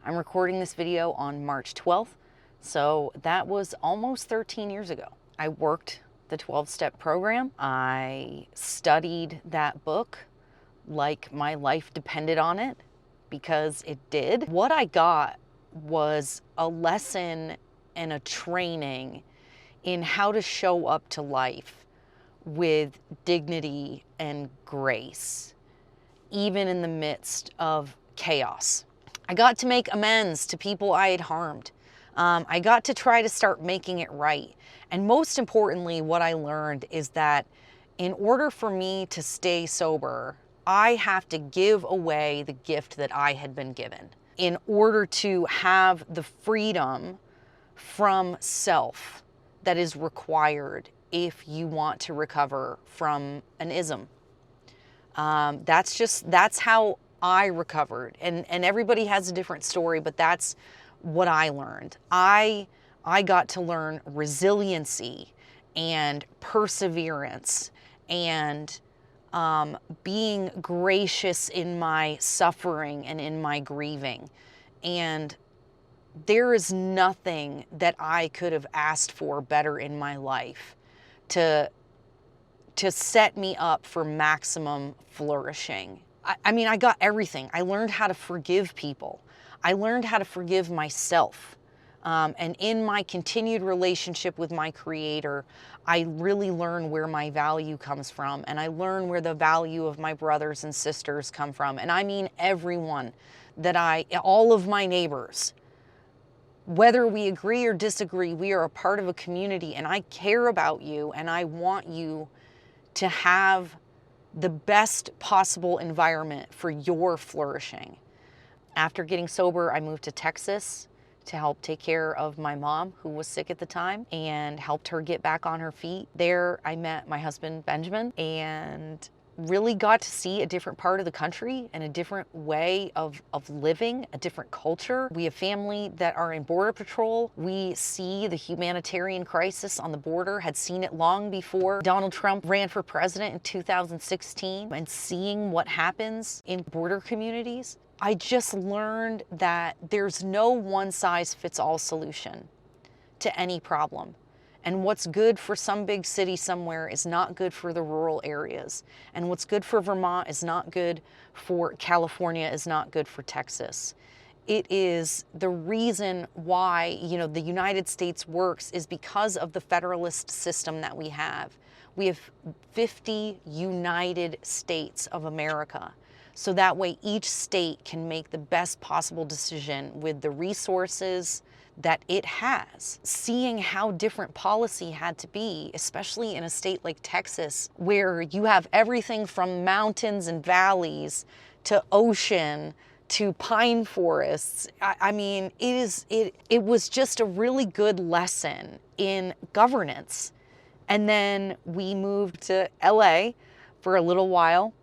I'm recording this video on March 12th, so that was almost 13 years ago. I worked the 12-step program. I studied that book like my life depended on it, because it did. What I got was a lesson and a training in how to show up to life with dignity and grace, even in the midst of chaos. I got to make amends to people I had harmed. I got to try to start making it right. And most importantly, what I learned is that in order for me to stay sober, I have to give away the gift that I had been given in order to have the freedom from self that is required if you want to recover from an ism. That's how I recovered. And everybody has a different story, but that's what I learned. I got to learn resiliency and perseverance and being gracious in my suffering and in my grieving. And there is nothing that I could have asked for better in my life to set me up for maximum flourishing. I mean, I got everything. I learned how to forgive people. I learned how to forgive myself. And in my continued relationship with my Creator, I really learn where my value comes from. And I learn where the value of my brothers and sisters come from. And I mean everyone all of my neighbors. Whether we agree or disagree, we are a part of a community, and I care about you, and I want you to have the best possible environment for your flourishing. After getting sober, I moved to Texas to help take care of my mom, who was sick at the time, and helped her get back on her feet. There, I met my husband, Benjamin, and really got to see a different part of the country and a different way of living, a different culture. We have family that are in Border Patrol. We see the humanitarian crisis on the border, had seen it long before Donald Trump ran for president in 2016, and seeing what happens in border communities. I just learned that there's no one-size-fits-all solution to any problem. And what's good for some big city somewhere is not good for the rural areas. And what's good for Vermont is not good for California, is not good for Texas. It is the reason why, the United States works is because of the federalist system that we have. We have 50 United States of America. So that way each state can make the best possible decision with the resources that it has. Seeing how different policy had to be, especially in a state like Texas, where you have everything from mountains and valleys to ocean to pine forests. I mean, it was just a really good lesson in governance. And then we moved to LA for a little while,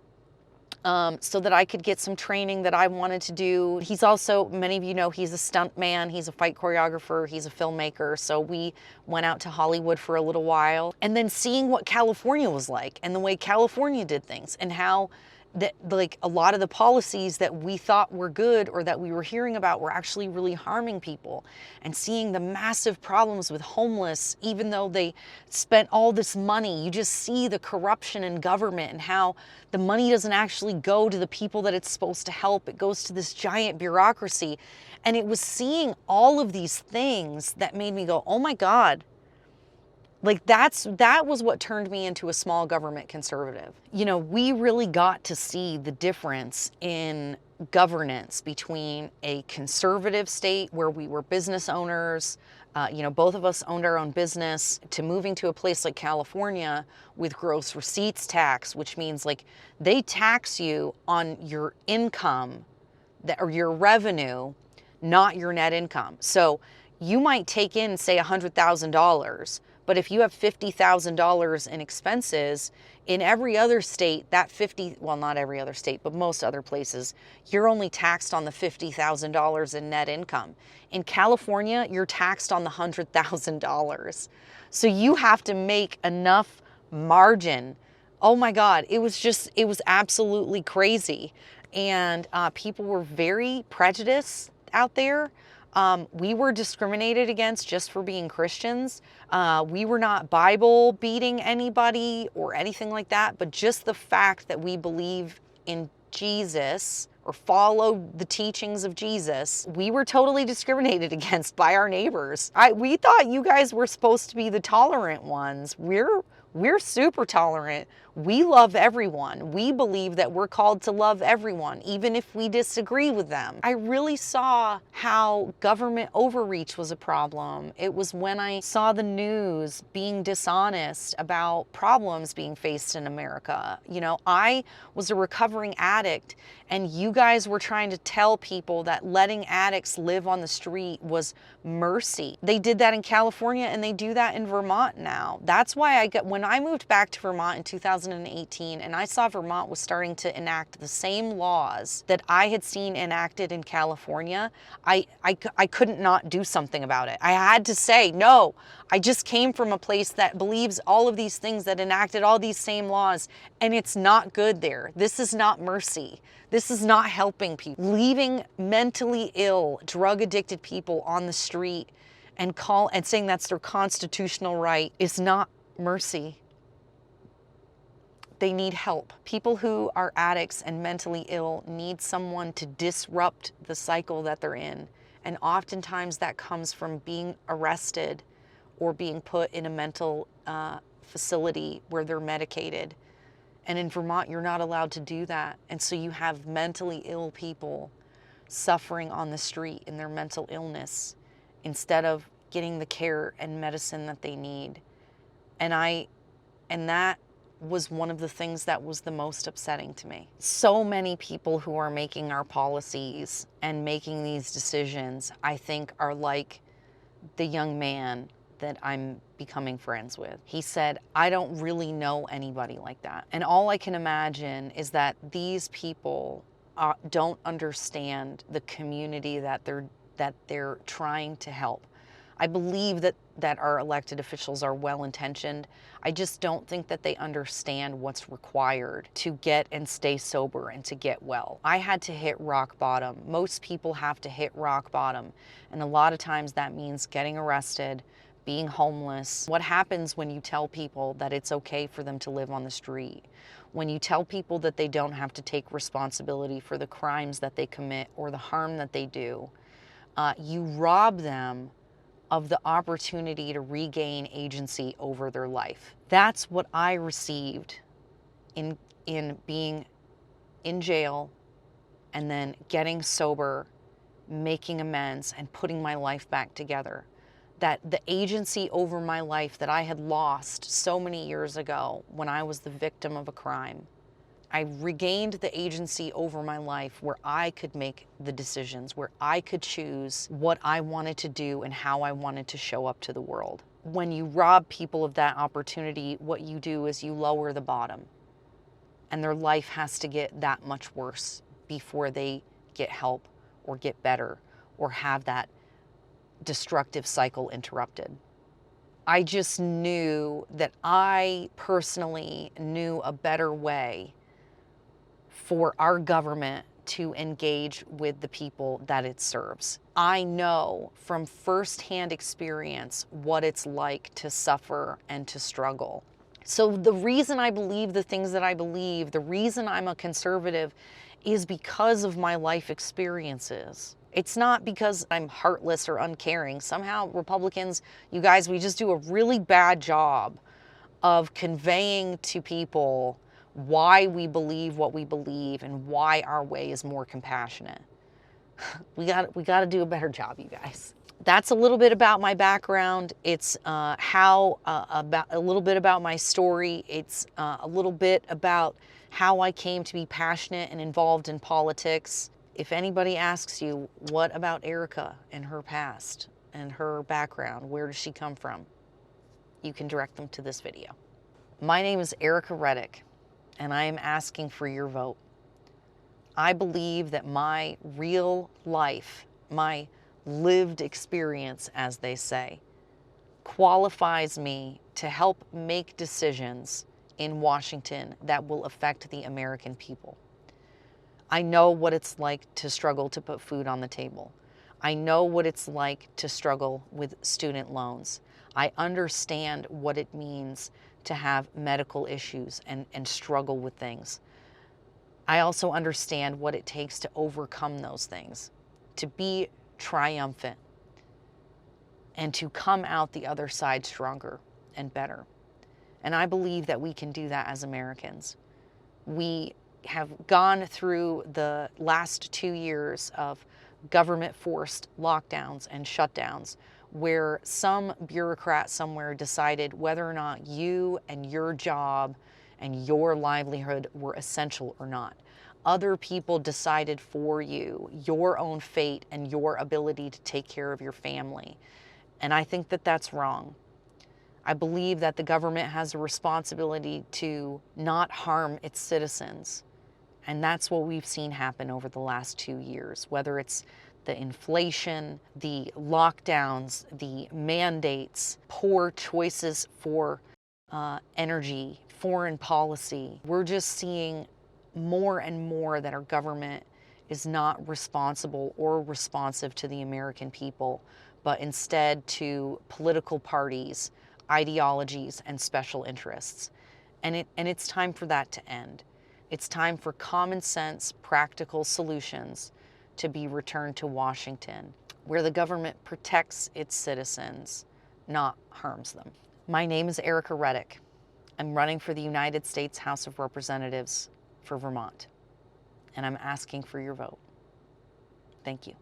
so that I could get some training that I wanted to do. He's also, many of you know, he's a stunt man, he's a fight choreographer, he's a filmmaker. So we went out to Hollywood for a little while, and then seeing what California was like and the way California did things, and how that, like, a lot of the policies that we thought were good or that we were hearing about were actually really harming people, and seeing the massive problems with homeless, even though they spent all this money. You just see the corruption in government and how the money doesn't actually go to the people that it's supposed to help. It goes to this giant bureaucracy. And it was seeing all of these things that made me go, oh my God. Like that was what turned me into a small government conservative. We really got to see the difference in governance between a conservative state where we were business owners, both of us owned our own business, to moving to a place like California with gross receipts tax, which means like they tax you on your income or your revenue, not your net income. So you might take in, say, $100,000, but if you have $50,000 in expenses, in every other state, well, not every other state, but most other places, you're only taxed on the $50,000 in net income. In California, you're taxed on the $100,000. So you have to make enough margin. Oh my God, it was absolutely crazy. And people were very prejudiced out there. We were discriminated against just for being Christians. We were not Bible beating anybody or anything like that, but just the fact that we believe in Jesus or follow the teachings of Jesus, we were totally discriminated against by our neighbors. We thought you guys were supposed to be the tolerant ones. We're super tolerant. We love everyone. We believe that we're called to love everyone, even if we disagree with them. I really saw how government overreach was a problem. It was when I saw the news being dishonest about problems being faced in America. You know, I was a recovering addict, and you guys were trying to tell people that letting addicts live on the street was mercy. They did that in California, and they do that in Vermont now. That's why when I moved back to Vermont in 2018 and I saw Vermont was starting to enact the same laws that I had seen enacted in California, I couldn't not do something about it. I had to say, no, I just came from a place that believes all of these things, that enacted all these same laws, and it's not good there. This is not mercy. This is not helping people. Leaving mentally ill, drug-addicted people on the street and saying that's their constitutional right is not mercy. They need help. People who are addicts and mentally ill need someone to disrupt the cycle that they're in. And oftentimes that comes from being arrested or being put in a mental facility where they're medicated. And in Vermont, you're not allowed to do that. And so you have mentally ill people suffering on the street in their mental illness instead of getting the care and medicine that they need. And that was one of the things that was the most upsetting to me. So many people who are making our policies and making these decisions, I think, are like the young man that I'm becoming friends with. He said, I don't really know anybody like that. And all I can imagine is that these people don't understand the community that they're trying to help. I believe that our elected officials are well-intentioned. I just don't think that they understand what's required to get and stay sober and to get well. I had to hit rock bottom. Most people have to hit rock bottom. And a lot of times that means getting arrested, being homeless. What happens when you tell people that it's okay for them to live on the street? When you tell people that they don't have to take responsibility for the crimes that they commit or the harm that they do, you rob them of the opportunity to regain agency over their life. That's what I received in being in jail and then getting sober, making amends, and putting my life back together. That the agency over my life that I had lost so many years ago when I was the victim of a crime, I regained the agency over my life where I could make the decisions, where I could choose what I wanted to do and how I wanted to show up to the world. When you rob people of that opportunity, what you do is you lower the bottom, and their life has to get that much worse before they get help or get better or have that destructive cycle interrupted. I just knew that I personally knew a better way for our government to engage with the people that it serves. I know from firsthand experience what it's like to suffer and to struggle. So the reason I believe the things that I believe, the reason I'm a conservative, is because of my life experiences. It's not because I'm heartless or uncaring. Somehow Republicans, you guys, we just do a really bad job of conveying to people why we believe what we believe and why our way is more compassionate. We got to do a better job, you guys. That's a little bit about my background. It's a little bit about my story. It's a little bit about how I came to be passionate and involved in politics. If anybody asks you, what about Ericka and her past and her background, where does she come from? You can direct them to this video. My name is Ericka Redic, and I am asking for your vote. I believe that my real life, my lived experience, as they say, qualifies me to help make decisions in Washington that will affect the American people. I know what it's like to struggle to put food on the table. I know what it's like to struggle with student loans. I understand what it means to have medical issues and struggle with things. I also understand what it takes to overcome those things, to be triumphant, and to come out the other side stronger and better. And I believe that we can do that as Americans. We have gone through the last 2 years of government-forced lockdowns and shutdowns where some bureaucrat somewhere decided whether or not you and your job and your livelihood were essential or not. Other people decided for you your own fate and your ability to take care of your family. And I think that that's wrong. I believe that the government has a responsibility to not harm its citizens. And that's what we've seen happen over the last 2 years, whether it's the inflation, the lockdowns, the mandates, poor choices for energy, foreign policy. We're just seeing more and more that our government is not responsible or responsive to the American people, but instead to political parties, ideologies, and special interests. And it's time for that to end. It's time for common sense, practical solutions to be returned to Washington, where the government protects its citizens, not harms them. My name is Ericka Redic. I'm running for the United States House of Representatives for Vermont, and I'm asking for your vote. Thank you.